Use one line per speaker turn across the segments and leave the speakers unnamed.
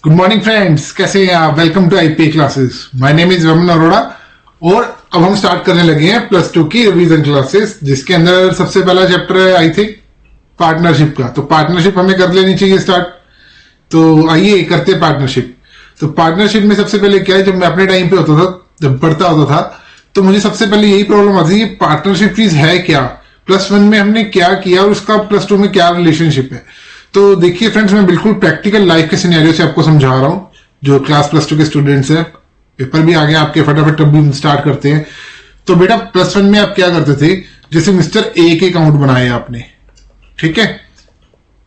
Good morning friends, कैसे हैं आप? Welcome to IPA classes. My name is Raman Arora और अब हम स्टार्ट करने लगे हैं +2 की रिवीजन क्लासेस, जिसके अंदर सबसे पहला चैप्टर है आई थिंक पार्टनरशिप का। तो पार्टनरशिप हमें कर लेनी चाहिए स्टार्ट। तो आइए करते हैं पार्टनरशिप। तो पार्टनरशिप में सबसे पहले क्या है, जब मैं अपने टाइम पे होता था, जब पढ़ता होता था, तो मुझे सबसे पहले यही प्रॉब्लम आती है, पार्टनरशिप चीज है क्या, +1 में हमने क्या किया और उसका +2 में क्या रिलेशनशिप है। तो देखिए फ्रेंड्स, मैं बिल्कुल प्रैक्टिकल लाइफ के सिनेरियो से आपको समझा रहा हूं। जो क्लास +2 के स्टूडेंट्स हैं, पेपर भी आ गए आपके, फटाफट तब भी स्टार्ट करते हैं। तो बेटा +1 में आप क्या करते थे, जैसे मिस्टर ए के अकाउंट बनाए आपने, ठीक है।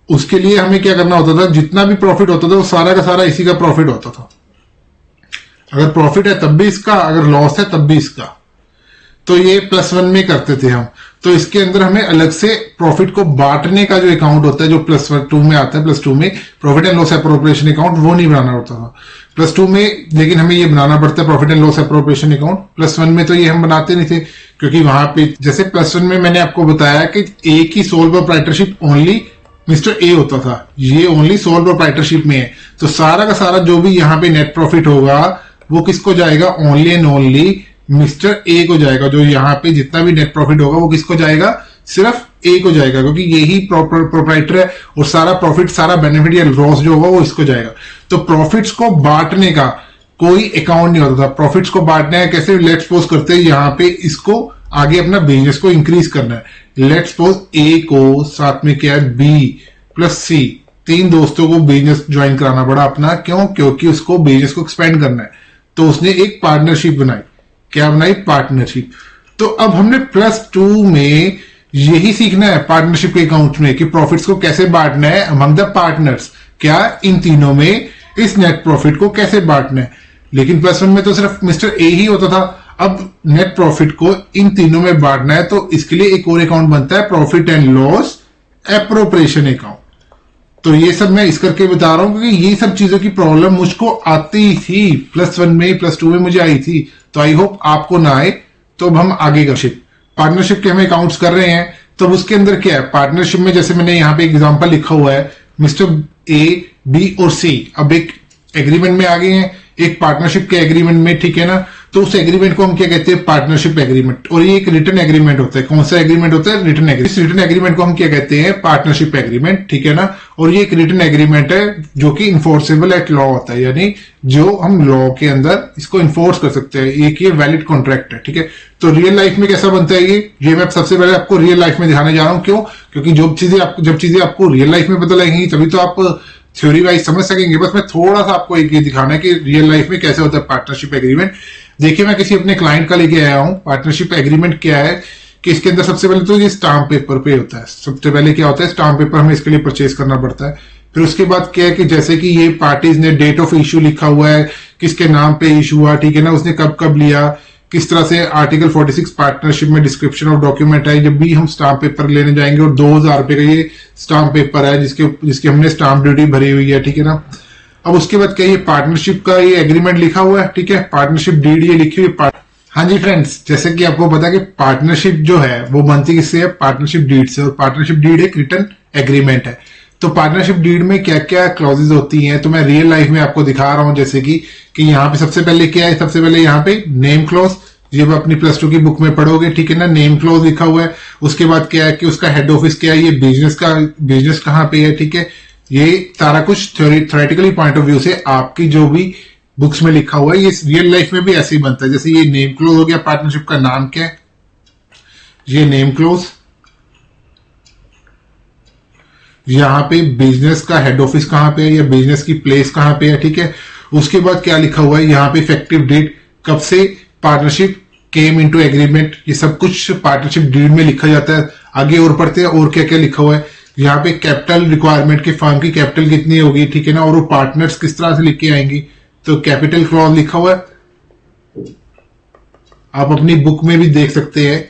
उसके लिए हमें क्या करना होता था, जितना भी प्रॉफिट होता था वो सारा का सारा इसी का प्रॉफिट होता था। अगर प्रॉफिट है तब भी इसका, अगर लॉस है तब भी इसका। तो ये +1 में करते थे हम। तो इसके अंदर हमें अलग से प्रॉफिट को बांटने का जो अकाउंट होता है, जो +2 में आता है, +2 में profit and loss appropriation account, वो नहीं बनाना होता था +2 में, लेकिन हमें ये बनाना पड़ता है profit and loss appropriation account. +1 में तो ये हम बनाते नहीं थे, क्योंकि वहां पे जैसे +1 में मैंने आपको बताया कि ए की sole proprietorship only mister A होता था, ये ओनली सोल प्रोप्राइटरशिप में है। तो सारा का सारा जो भी यहाँ पे नेट प्रॉफिट होगा वो किसको जाएगा, only and only mister A को जाएगा। जो यहाँ पे जितना भी नेट प्रॉफिट होगा वो किसको जाएगा, सिर्फ ए को जाएगा, क्योंकि यही प्रोप्राइटर है। और सारा प्रॉफिट, सारा बेनिफिट या लॉस जो होगा वो इसको जाएगा। तो प्रॉफिट्स को बांटने का कोई अकाउंट नहीं होता था। प्रॉफिट्स को बांटना है कैसे, लेट्स सपोज करते हैं यहाँ पे इसको आगे अपना बिजनेस को इंक्रीज करना है। लेट्स सपोज ए को साथ में क्या है, बी प्लस सी, 3 दोस्तों को बिजनेस ज्वाइन कराना पड़ा अपना। क्यों? क्योंकि उसको बिजनेस को एक्सपेंड करना है। तो उसने एक पार्टनरशिप बनाई। क्या बनाई? पार्टनरशिप। तो अब हमने +2 में यही सीखना है पार्टनरशिप के अकाउंट में, कि प्रॉफिट्स को कैसे बांटना है अमंग द पार्टनर्स। क्या? इन तीनों में इस नेट प्रॉफिट को कैसे बांटना है। लेकिन +1 में तो सिर्फ मिस्टर ए ही होता था। अब नेट प्रॉफिट को इन तीनों में बांटना है, तो इसके लिए एक और अकाउंट बनता है, profit and loss appropriation account. तो ये सब मैं इस करके बता रहा हूं क्योंकि ये सब चीजों की प्रॉब्लम मुझको आती थी +1 में, +2 में मुझे आई थी। तो आई होप आपको ना आए। तो अब हम आगे का पार्टनरशिप के हमें अकाउंट्स कर रहे हैं। तो उसके अंदर क्या है, पार्टनरशिप में जैसे मैंने यहाँ पे एग्जांपल लिखा हुआ है, मिस्टर ए, बी और सी अब एक एग्रीमेंट में आ गए हैं, एक पार्टनरशिप के एग्रीमेंट में, ठीक है ना। तो उस एग्रीमेंट को हम क्या कहते हैं, पार्टनरशिप एग्रीमेंट। और ये एक रिटन एग्रीमेंट होता है। कौन सा एग्रीमेंट होता है? Written agreement. इस रिटन एग्रीमेंट को हम क्या कहते हैं, पार्टनरशिप एग्रीमेंट, ठीक है ना। और ये एक रिटन एग्रीमेंट है जो कि इन्फोर्सेबल एट लॉ होता है, यानी जो हम लॉ के अंदर इसको इन्फोर्स कर सकते हैं। एक ये वैलिड कॉन्ट्रैक्ट है, ठीक है। तो रियल लाइफ में कैसा बनता है ये मैं सबसे पहले आपको रियल लाइफ में दिखाने जा रहा हूं। क्यों? क्योंकि जब चीजें आपको रियल लाइफ में पता लगेंगी तभी तो आप थ्योरी वाइज समझ सकेंगे। बस मैं थोड़ा सा आपको एक ये दिखाना है कि रियल लाइफ में कैसे होता है पार्टनरशिप एग्रीमेंट। देखिए, मैं किसी अपने क्लाइंट का लेके आया हूं। पार्टनरशिप एग्रीमेंट क्या है कि इसके अंदर सबसे पहले तो ये स्टाम्प पेपर पे होता है। सबसे पहले क्या होता है, स्टाम्प पेपर हमें इसके लिए परचेज करना पड़ता है। फिर उसके बाद क्या है कि जैसे कि ये पार्टीज ने डेट ऑफ इश्यू लिखा हुआ है, किसके नाम पे इशू हुआ, ठीक है ना, उसने कब कब लिया, किस तरह से आर्टिकल 46 पार्टनरशिप में डिस्क्रिप्शन ऑफ डॉक्यूमेंट है। जब भी हम स्टाम्प पेपर लेने जाएंगे, और 2000 रुपए का ये स्टाम्प पेपर है जिसकी हमने स्टाम्प ड्यूटी भरी हुई है, ठीक है ना। अब उसके बाद क्या, ये पार्टनरशिप का ये एग्रीमेंट लिखा हुआ है, ठीक है, पार्टनरशिप डीड ये लिखी हुई। हाँ जी फ्रेंड्स, जैसे कि आपको पता है कि पार्टनरशिप जो है वो बनती किससे है, पार्टनरशिप डीड से। और पार्टनरशिप डीड एक रिटन एग्रीमेंट है। तो पार्टनरशिप डीड में क्या क्या क्लॉजेज होती हैं, तो मैं रियल लाइफ में आपको दिखा रहा हूं। जैसे कि यहाँ पे सबसे पहले क्या है, सबसे पहले यहाँ पे नेम क्लॉज, ये आप अपनी +2 की बुक में पढ़ोगे, ठीक है ना। नेम क्लॉज लिखा हुआ है। उसके बाद क्या है कि उसका हेड ऑफिस क्या है, ये बिजनेस कहाँ पे है, ठीक है। ये सारा कुछ थ्योरेटिकली पॉइंट ऑफ व्यू से आपकी जो भी बुक्स में लिखा हुआ है, ये रियल लाइफ में भी ऐसे ही बनता है। जैसे ये नेम क्लोज हो गया, पार्टनरशिप का नाम क्या है, ये नेम क्लोज। यहां पे बिजनेस का हेड ऑफिस कहां पे है, या बिजनेस की प्लेस कहां पे है, ठीक है। उसके बाद क्या लिखा हुआ है, यहाँ पे इफेक्टिव डेट, कब से पार्टनरशिप केम इनटू एग्रीमेंट, ये सब कुछ पार्टनरशिप डीड में लिखा जाता है। आगे और पढ़ते हैं और क्या क्या लिखा हुआ है। यहाँ पे कैपिटल रिक्वायरमेंट की फर्म की कैपिटल कितनी होगी, ठीक है ना, और वो पार्टनर्स किस तरह से लिख के आएंगी, तो कैपिटल क्लॉज लिखा हुआ है। आप अपनी बुक में भी देख सकते हैं,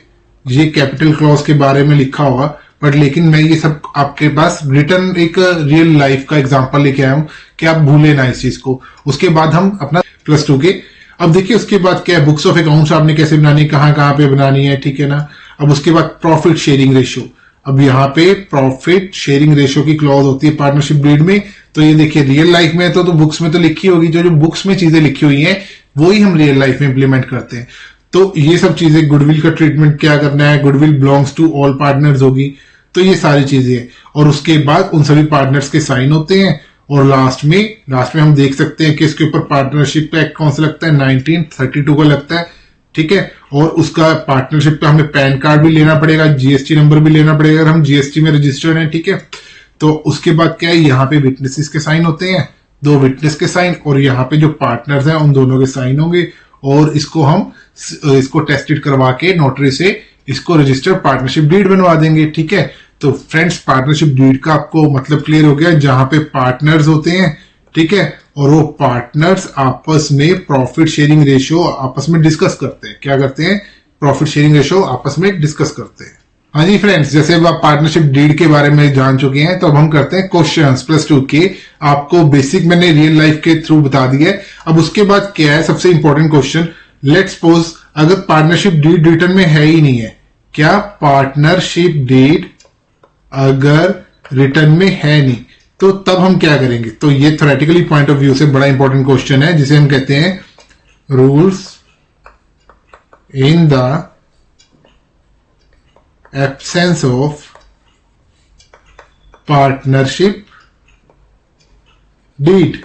ये कैपिटल क्लॉज के बारे में लिखा होगा। बट लेकिन मैं ये सब आपके पास रिटर्न एक रियल लाइफ का एग्जांपल लेके आया हूं कि आप भूले ना इस चीज को। उसके बाद हम अपना +2 के, अब देखिए उसके बाद क्या है, बुक्स ऑफ अकाउंट्स आपने कैसे बनानी है, कहां कहां पे बनानी है, ठीक है ना। अब उसके बाद प्रॉफिट शेयरिंग रेशियो। अब यहाँ पे प्रॉफिट शेयरिंग रेशियो की क्लॉज होती है पार्टनरशिप डीड में। तो ये देखिए रियल लाइफ में तो बुक्स में तो लिखी होगी, जो जो बुक्स में चीजें लिखी हुई हैं वो ही हम रियल लाइफ में इंप्लीमेंट करते हैं। तो ये सब चीजें, गुडविल का ट्रीटमेंट क्या करना है, goodwill belongs to all partners होगी, तो ये सारी चीजें हैं। और उसके बाद उन सभी पार्टनर्स के साइन होते हैं और लास्ट में हम देख सकते हैं कि इसके ऊपर पार्टनरशिप एक्ट कौन सा लगता है, 1932 का लगता है। ठीक है, और उसका पार्टनरशिप पे हमें पैन कार्ड भी लेना पड़ेगा, जीएसटी नंबर भी लेना पड़ेगा अगर हम जीएसटी में रजिस्टर्ड हैं। ठीक है, तो उसके बाद क्या है, यहाँ पे विटनेसेस के साइन होते हैं, 2 विटनेस के साइन, और यहाँ पे जो पार्टनर्स हैं उन दोनों के साइन होंगे। और इसको टेस्टेड करवा के नोटरी से इसको रजिस्टर्ड पार्टनरशिप डीड बनवा देंगे। ठीक है, तो फ्रेंड्स पार्टनरशिप डीड का आपको मतलब क्लियर हो गया, जहां पे पार्टनर्स होते हैं। ठीक है, और वो पार्टनर्स आपस में प्रॉफिट शेयरिंग रेशियो आपस में डिस्कस करते हैं। क्या करते हैं, प्रॉफिट शेयरिंग रेशियो आपस में डिस्कस करते हैं। हाँ जी फ्रेंड्स, जैसे अब आप पार्टनरशिप डीड के बारे में जान चुके हैं, तो अब हम करते हैं क्वेश्चंस +2 के। आपको बेसिक मैंने रियल लाइफ के थ्रू बता दिया है। अब उसके बाद क्या है, सबसे इंपॉर्टेंट क्वेश्चन, लेट्स सपोज अगर पार्टनरशिप डीड रिटर्न में है ही नहीं है, क्या पार्टनरशिप डीड अगर रिटर्न में है नहीं, तो तब हम क्या करेंगे। तो ये थ्योरेटिकली पॉइंट ऑफ व्यू से बड़ा इंपॉर्टेंट क्वेश्चन है, जिसे हम कहते हैं rules in the absence of partnership deed.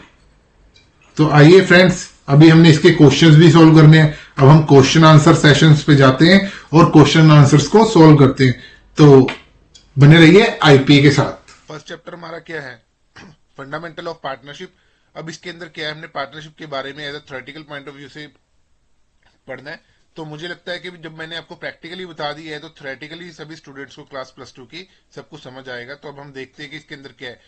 तो आइए फ्रेंड्स, अभी हमने इसके क्वेश्चंस भी सॉल्व करने हैं। अब हम क्वेश्चन आंसर सेशंस पे जाते हैं और क्वेश्चन आंसर्स को सॉल्व करते हैं। तो बने रहिए आईपीए के साथ।
फर्स्ट चैप्टर हमारा क्या है, फंडामेंटल ऑफ पार्टनरशिप। अब इसके अंदर क्या है, हमने पार्टनरशिप के बारे में as a theoretical point of view से पढ़ना है। तो मुझे लगता है कि जब मैंने आपको प्रैक्टिकली बता दिया है तो थ्योरेटिकली सभी स्टूडेंट्स को क्लास +2 की सब कुछ समझ आएगा। तो अब हम देखते हैं कि इसके अंदर क्या है।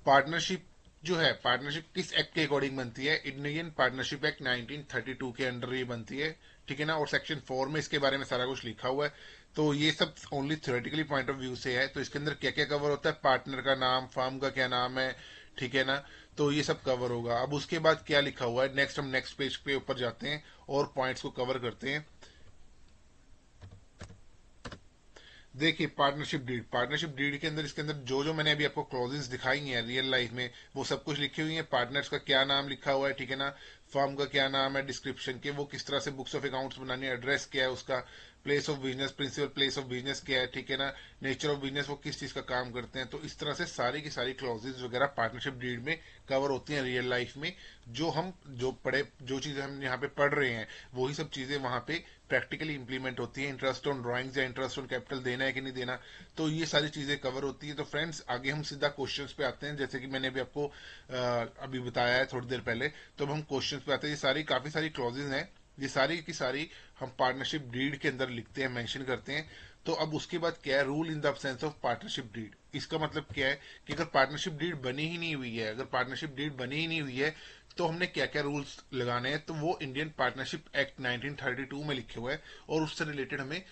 पार्टनरशिप जो है, पार्टनरशिप किस एक्ट के अकॉर्डिंग बनती है, इंडियन पार्टनरशिप एक्ट 1932 के अंडर ये बनती है। ठीक है ना, और सेक्शन 4 में इसके बारे में सारा कुछ लिखा हुआ है। तो ये सब only theoretically point of view से है। तो इसके अंदर क्या क्या कवर होता है, पार्टनर का नाम, फर्म का क्या नाम है, ठीक है ना, तो ये सब कवर होगा। अब उसके बाद क्या लिखा हुआ है, नेक्स्ट हम नेक्स्ट पेज पे ऊपर जाते हैं और पॉइंट्स को कवर करते हैं। देखिए पार्टनरशिप डीड के अंदर, इसके अंदर जो जो मैंने अभी आपको क्लॉजेस दिखाई हैं रियल लाइफ में, वो सब कुछ लिखी हुई है। पार्टनर्स का क्या नाम लिखा हुआ है, ठीक है ना, फर्म का क्या नाम है, डिस्क्रिप्शन के वो किस तरह से बुक्स ऑफ अकाउंट्स बनानी है, एड्रेस क्या है उसका, place of business, principal place of business क्या है, ठीक है ना, नेचर ऑफ बिजनेस, वो किस चीज का काम करते हैं। तो इस तरह से सारी की सारी क्लॉजेज वगैरह पार्टनरशिप डीड में कवर होती हैं रियल लाइफ में। जो चीजें हम यहाँ पे पढ़ रहे हैं वही सब चीजें वहां पे प्रैक्टिकली इंप्लीमेंट होती है। इंटरेस्ट ऑन ड्राइंग्स या इंटरेस्ट ऑन कैपिटल देना है कि नहीं देना, तो ये सारी चीजें कवर होती है। तो फ्रेंड्स आगे हम सीधा क्वेश्चंस पे आते हैं, जैसे कि मैंने अभी आपको अभी बताया है थोड़ी देर पहले। तो अब हम क्वेश्चंस पे आते हैं। ये सारी काफी सारी क्लॉजेज हैं, ये सारी की सारी हम पार्टनरशिप डीड के अंदर लिखते हैं, मेंशन करते हैं। तो अब उसके बाद क्या है, rule in the absence of partnership deed. इसका मतलब क्या है कि अगर पार्टनरशिप डीड बनी ही नहीं हुई है, अगर पार्टनरशिप डीड बनी ही नहीं हुई है, तो हमने क्या क्या रूल्स लगाने हैं, तो वो इंडियन पार्टनरशिप एक्ट 1932 में लिखे हुए हैं और उससे रिलेटेड हमें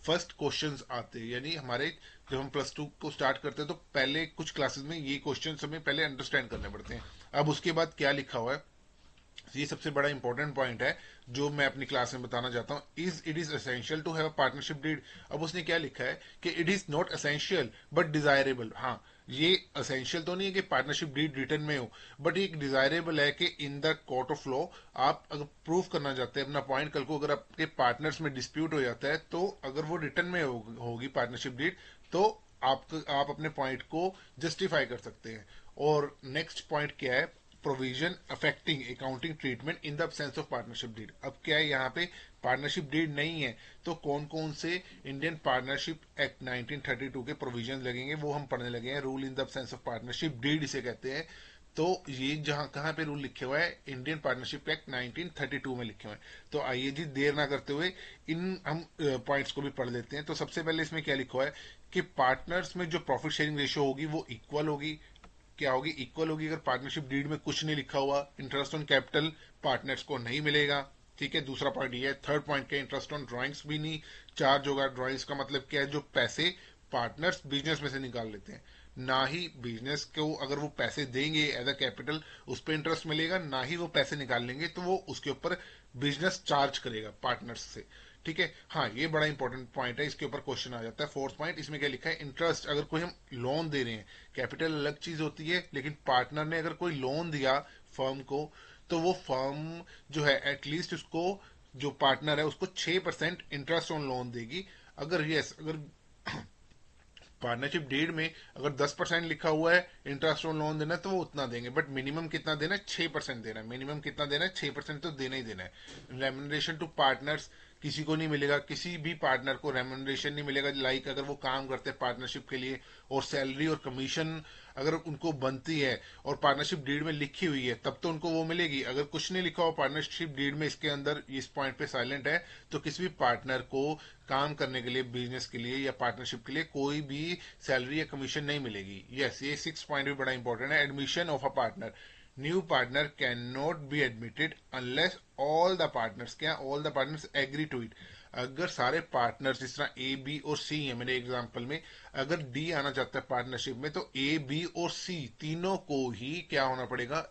फर्स्ट क्वेश्चंस आते हैं। यानी हमारे जब हम +2 को स्टार्ट करते हैं तो पहले कुछ क्लासेस में ये क्वेश्चंस हमें पहले अंडरस्टैंड करने पड़ते हैं। अब उसके बाद क्या लिखा हुआ है, ये सबसे बड़ा इंपॉर्टेंट पॉइंट है जो मैं अपनी क्लास में बताना चाहता हूँ। It is essential to have a partnership deed. अब उसने क्या लिखा है कि it is not essential but desirable. हाँ, ये एसेंशियल तो नहीं है कि पार्टनरशिप डीड रिटर्न में हो, बट ये डिजायरेबल है कि in the court of law आप अगर प्रूव करना चाहते हैं अपना पॉइंट, कल को अगर आपके पार्टनर्स में डिस्प्यूट हो जाता है, तो अगर वो रिटर्न में होगी पार्टनरशिप डीड, तो आप अपने पॉइंट को जस्टिफाई कर सकते हैं। और नेक्स्ट पॉइंट क्या है, provision affecting accounting treatment in the absence of partnership deed. अब क्या है, यहाँ पे पार्टनरशिप डीड नहीं है तो कौन कौन से इंडियन पार्टनरशिप एक्ट 1932 के प्रोविजन लगेंगे वो हम पढ़ने लगे हैं। Rule in the absence of partnership deed इसे कहते हैं। तो ये जहां कहां पे रूल लिखे हुआ है, इंडियन पार्टनरशिप एक्ट 1932 में लिखे हुए हैं। तो आइए जी देर ना करते हुए इन हम पॉइंट्स को भी पढ़ लेते हैं। तो सबसे पहले इसमें क्या लिखा हुआ है कि पार्टनर्स में जो प्रॉफिट शेयरिंग रेशियो होगी वो इक्वल होगी। क्या होगी, इक्वल होगी। अगर पार्टनरशिप डीड में कुछ नहीं लिखा हुआ, इंटरेस्ट ऑन कैपिटल पार्टनर्स को नहीं मिलेगा। ठीक है, दूसरा पॉइंट ये है। थर्ड पॉइंट क्या, इंटरेस्ट ऑन ड्राइंग्स भी नहीं चार्ज होगा। ड्राइंग्स का मतलब क्या है, जो पैसे पार्टनर्स बिजनेस में से निकाल लेते हैं, ना ही बिजनेस को अगर वो पैसे देंगे एज अ कैपिटल उस पर इंटरेस्ट मिलेगा, ना ही वो पैसे निकाल लेंगे तो वो उसके ऊपर बिजनेस चार्ज करेगा पार्टनर्स से। ठीक है। हाँ, ये बड़ा इंपॉर्टेंट पॉइंट है, इसके ऊपर क्वेश्चन आ जाता है। फोर्थ पॉइंट इसमें क्या लिखा है, इंटरेस्ट अगर कोई हम लोन दे रहे हैं, कैपिटल अलग चीज होती है, लेकिन पार्टनर ने अगर कोई लोन दिया फर्म को, तो वो फर्म जो है एटलीस्ट उसको, जो पार्टनर है उसको 6% इंटरेस्ट ऑन लोन देगी। अगर पार्टनरशिप डीड में अगर 10% लिखा हुआ है इंटरेस्ट ऑन लोन देना है, तो वो उतना देंगे, बट मिनिमम कितना देना है, 6% देना है। मिनिमम कितना देना है, 6% तो देना ही देना है। रेमुनरेशन टू पार्टनर्स किसी को नहीं मिलेगा, किसी भी पार्टनर को रेमुनरेशन नहीं मिलेगा, लाइक अगर वो काम करते हैं पार्टनरशिप के लिए और सैलरी और कमीशन अगर उनको बनती है और पार्टनरशिप डीड में लिखी हुई है, तब तो उनको वो मिलेगी। अगर कुछ नहीं लिखा हो पार्टनरशिप डीड में, इसके अंदर इस पॉइंट पे साइलेंट है, तो किसी भी पार्टनर को काम करने के लिए, बिजनेस के लिए या पार्टनरशिप के लिए कोई भी सैलरी या कमीशन नहीं मिलेगी। यस, ये 6 पॉइंट भी बड़ा इंपॉर्टेंट है। Admission of a partner, new partner can not be admitted unless all the partners, क्या all the partners agree to it. अगर सारे पार्टनर्स, जिस तरह ए बी और सी है मेरे एग्जांपल में, अगर डी आना चाहता है पार्टनरशिप में, तो ए बी और सी तीनों को ही क्या होना पड़ेगा,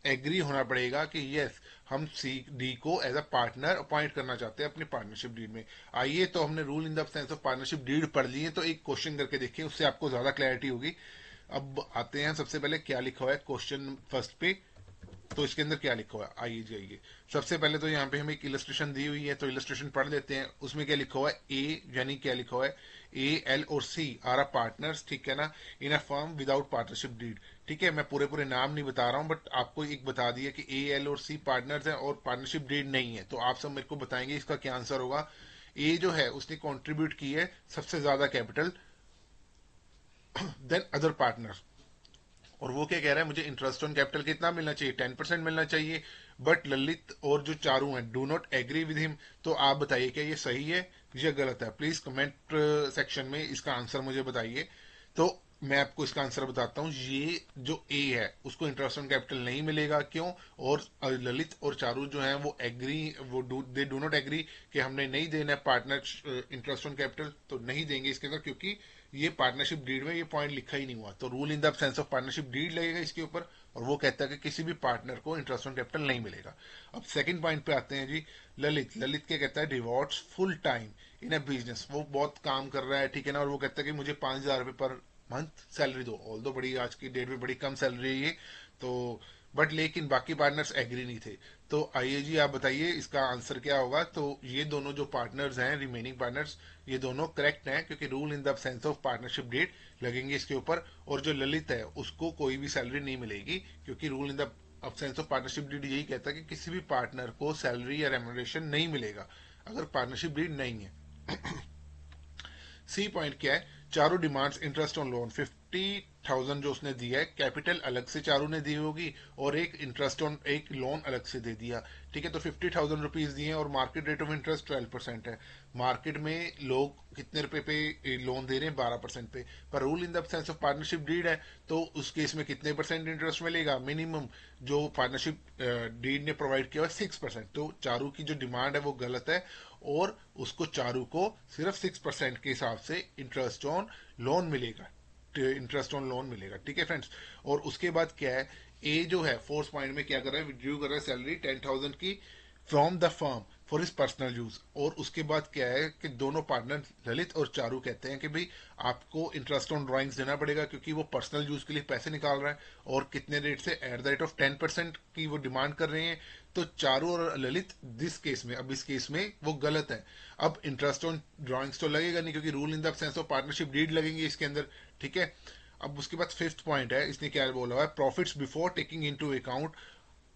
एग्री होना पड़ेगा कि यस, हम सी डी को एज अ पार्टनर अपॉइंट करना चाहते हैं अपनी पार्टनरशिप डीड में। आइए, तो हमने rule in the sense of partnership deed पढ़ लिए, तो एक क्वेश्चन करके देखिए, उससे आपको ज्यादा क्लैरिटी होगी। अब आते हैं सबसे पहले क्या लिखा हुआ है क्वेश्चन फर्स्ट पे। तो इसके अंदर क्या लिखा हुआ है, आइए जाइए। सबसे पहले तो यहाँ पे हमें एक इलस्ट्रेशन दी हुई है, तो इलस्ट्रेशन पढ़ लेते हैं। उसमें क्या लिखा हुआ है, ए यानी क्या लिखा हुआ है, ए एल और सी आर अ पार्टनर्स, ठीक है ना, in a firm without partnership deed. ठीक है, मैं पूरे पूरे नाम नहीं बता रहा हूँ, बट आपको एक बता दिया कि ए एल और सी पार्टनर्स हैं और पार्टनरशिप डीड नहीं है। तो आप सब मेरे को बताएंगे इसका क्या आंसर होगा। ए जो है उसने कॉन्ट्रीब्यूट की है सबसे ज्यादा कैपिटल देन अदर पार्टनर, और वो क्या कह रहा है, मुझे इंटरेस्ट ऑन कैपिटल कितना मिलना चाहिए, 10% मिलना चाहिए। बट ललित और जो चारू हैं do not agree with him. तो आप बताइए क्या ये सही है या गलत है, प्लीज कमेंट सेक्शन में इसका आंसर मुझे बताइए। तो मैं आपको इसका आंसर बताता हूँ, ये जो ए है उसको इंटरेस्ट ऑन कैपिटल नहीं मिलेगा, क्यों, और ललित और चारू जो है वो एग्री, वो दे डू नॉट एग्री कि हमने नहीं देना है पार्टनर इंटरेस्ट ऑन कैपिटल, तो नहीं देंगे इसके अंदर, क्योंकि ये पार्टनरशिप डीड में ये पॉइंट लिखा ही नहीं हुआ। तो rule in the sense of partnership deed लगेगा इसके ऊपर, और वो कहता है कि किसी भी पार्टनर को इंटरेस्ट ऑन कैपिटल नहीं मिलेगा। अब सेकंड पॉइंट पे आते हैं जी। ललित ललित क्या कहता है, devotees full time in a business, वो बहुत काम कर रहा है, ठीक है ना, और वो कहता है कि मुझे 5,000 रुपये पर मंथ सैलरी दो। ऑल दो बड़ी आज की डेट में बड़ी कम सैलरी है ये तो, बट लेकिन बाकी पार्टनर्स एग्री नहीं थे। तो आइए जी, आप बताइए इसका आंसर क्या होगा। तो ये दोनों जो पार्टनर्स हैं, रिमेनिंग पार्टनर्स, ये दोनों करेक्ट हैं, क्योंकि rule in the sense of partnership deed लगेंगे इसके ऊपर। और जो ललित है उसको कोई भी सैलरी नहीं मिलेगी, क्योंकि rule in the sense of partnership deed यही कहता है कि किसी भी पार्टनर को सैलरी या रेमुनरेशन नहीं मिलेगा अगर पार्टनरशिप डीड नहीं है। सी पॉइंट क्या है, Charu demands interest on loan 50,000 जो उसने दिया है, कैपिटल अलग से चारू ने दी होगी और एक इंटरेस्ट ऑन एक लोन अलग से दे दिया। ठीक है, तो 50,000 रुपीज दिए और मार्केट रेट ऑफ इंटरेस्ट 12% है। मार्केट में लोग कितने रुपए पे लोन दे रहे हैं, 12% पे। पर rule in the sense of partnership deed है, तो उस केस में कितने परसेंट इंटरेस्ट मिलेगा, मिनिमम जो पार्टनरशिप डीड ने प्रोवाइड किया है 6%। तो चारू की जो डिमांड है वो गलत है, और उसको चारू को सिर्फ 6% के हिसाब से इंटरेस्ट ऑन लोन मिलेगा, इंटरेस्ट ऑन लोन मिलेगा। ठीक है फ्रेंड्स, और उसके बाद क्या है, ए जो है फोर्थ पॉइंट में क्या कर रहा है, विड्रू कर रहा है सैलरी 10,000 की from the firm for his personal use. और उसके बाद क्या है कि दोनों पार्टनर ललित और चारू कहते हैं कि भाई आपको इंटरेस्ट ऑन ड्राइंग्स देना पड़ेगा, क्योंकि वो पर्सनल यूज के लिए पैसे निकाल रहा है, और कितने रेट से, एट द रेट ऑफ 10% की वो डिमांड कर रहे हैं। तो चारू और ललित दिस केस में, अब इस केस में वो गलत है। अब इंटरेस्ट ऑन ड्राइंग्स तो लगेगा नहीं, क्योंकि rule in the sense of partnership deed लगेंगे इसके अंदर। ठीक है, अब उसके बाद फिफ्थ पॉइंट है, इसने क्या बोला हुआ है, profits before taking into account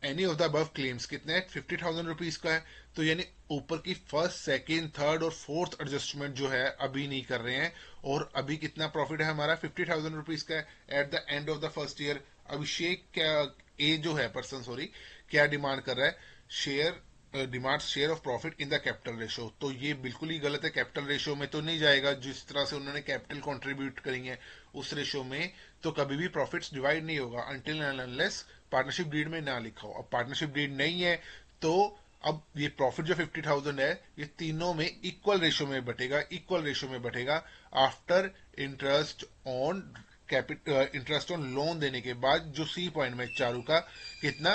any of the above claims, कितने है, 50,000 रुपीज का है। तो यानी ऊपर की फर्स्ट, सेकेंड, थर्ड और फोर्थ एडजस्टमेंट जो है अभी नहीं कर रहे हैं, और अभी कितना प्रॉफिट है हमारा, 50,000 रुपीज का है at the end of the first year. Abhishek क्या, ए जो है पर्सन, सॉरी, क्या डिमांड कर रहा है, share demand share of profit in the capital ratio. तो ये बिल्कुल ही गलत है, कैपिटल रेशो में तो नहीं जाएगा, जिस तरह से उन्होंने कैपिटल कंट्रीब्यूट करी है उस रेशो में तो कभी भी प्रॉफिट्स डिवाइड नहीं होगा until and unless partnership deed में ना लिखा हो। अब पार्टनरशिप डीड नहीं है, तो अब ये प्रॉफिट जो 50,000 है ये तीनों में इक्वल रेशो में बटेगा, इक्वल रेशो में बटेगा after interest on capital, interest on loan देने के बाद। जो सी पॉइंट में चारू का कितना,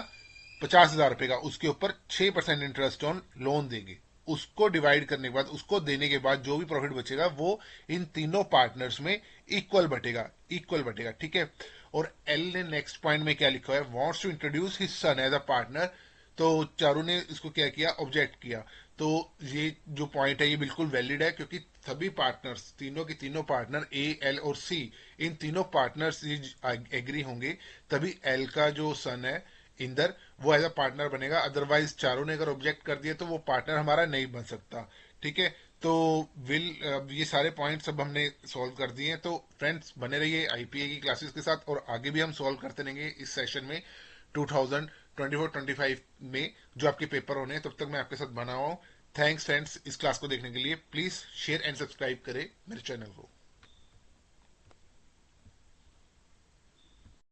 50,000 रुपए का, उसके ऊपर 6% इंटरेस्ट ऑन लोन देंगे। उसको डिवाइड करने के बाद, उसको देने के बाद जो भी प्रॉफिट बचेगा वो इन तीनों पार्टनर्स में इक्वल बटेगा, ठीक है। और एल ने नेक्स्ट पॉइंट में क्या लिखा है, wants to introduce his son as a partner. तो चारू ने इसको क्या किया, ऑब्जेक्ट किया। तो ये जो पॉइंट है ये बिल्कुल वैलिड है, क्योंकि सभी पार्टनर्स, तीनों के तीनों पार्टनर ए, एल और सी, इन तीनों पार्टनर्स एग्री होंगे तभी एल का जो सन है इंदर, वो एज अ पार्टनर बनेगा। अदरवाइज चारों ने अगर ऑब्जेक्ट कर दिया तो वो पार्टनर हमारा नहीं बन सकता, ठीक है। तो विल ये सारे पॉइंट्स अब हमने सॉल्व कर दिए हैं। तो फ्रेंड्स बने रहिए आईपीए की क्लासेस के साथ, और आगे भी हम सॉल्व करते रहेंगे इस सेशन में 2024-25 में जो आपके पेपर होने हैं। तब तक मैं आपके साथ बना हुआ हूँ। थैंक्स फ्रेंड्स इस क्लास को देखने के लिए। प्लीज शेयर एंड सब्सक्राइब करें मेरे चैनल को।